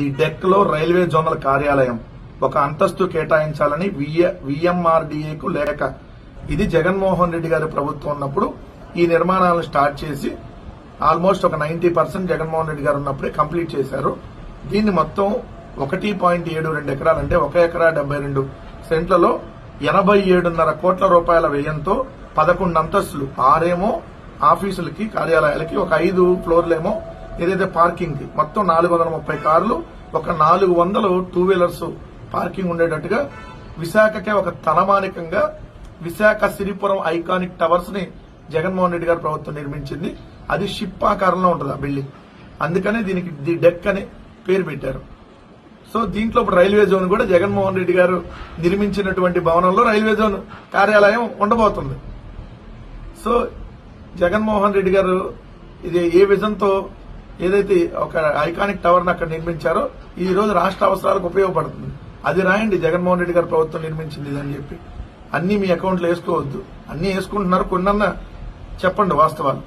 The deck లో railway zonal కార్యాలయం ఒక అంతస్తు కేటాయించాలని విఎంఆర్డీఏకు లేఖ. ఇది జగన్మోహన్ రెడ్డి గారి ప్రభుత్వం ఉన్నప్పుడు ఈ నిర్మాణాలను స్టార్ట్ చేసి ఆల్మోస్ట్ ఒక 90% జగన్మోహన్ రెడ్డి గారు ఉన్నప్పుడే కంప్లీట్ చేశారు. దీన్ని మొత్తం 1.72 ఎకరాలు అంటే 1 ఎకరా 72 సెంట్లలో 87.5 కోట్ల రూపాయల వ్యయంతో 11 అంతస్తులు, 6 ఏమో ఆఫీసులకి కార్యాలయాలకి, ఒక 5 ఫ్లోర్లేమో ఏదైతే పార్కింగ్ కి, మొత్తం 430 కార్లు, ఒక 400 టూ వీలర్స్ పార్కింగ్ ఉండేటట్టుగా విశాఖకే ఒక తలమానికంగా విశాఖ సిరిపురం ఐకానిక్ టవర్స్ ని జగన్మోహన్ రెడ్డి గారి ప్రభుత్వం నిర్మించింది. అది షిప్ ఆకారంలో ఉంటుంది ఆ బిల్డింగ్. అందుకనే దీనికి ది డెక్ అని పేరు పెట్టారు. సో దీంట్లో ఇప్పుడు రైల్వే జోన్ కూడా జగన్మోహన్ రెడ్డి గారు నిర్మించినటువంటి భవనంలో రైల్వే జోన్ కార్యాలయం ఉండబోతుంది. సో జగన్మోహన్ రెడ్డి గారు ఇది ఏ విజన్తో ఏదైతే ఒక ఐకానిక్ టవర్ ని అక్కడ నిర్మించారో ఈ రోజు రాష్ట్ర అవసరాలకు ఉపయోగపడుతుంది. అది రాయండి, జగన్మోహన్ రెడ్డి గారి ప్రభుత్వం నిర్మించింది అని చెప్పి. అన్ని మీ అకౌంట్లో వేసుకోవద్దు, అన్ని వేసుకుంటున్నారు, కొన్నన్నా చెప్పండి వాస్తవాలు.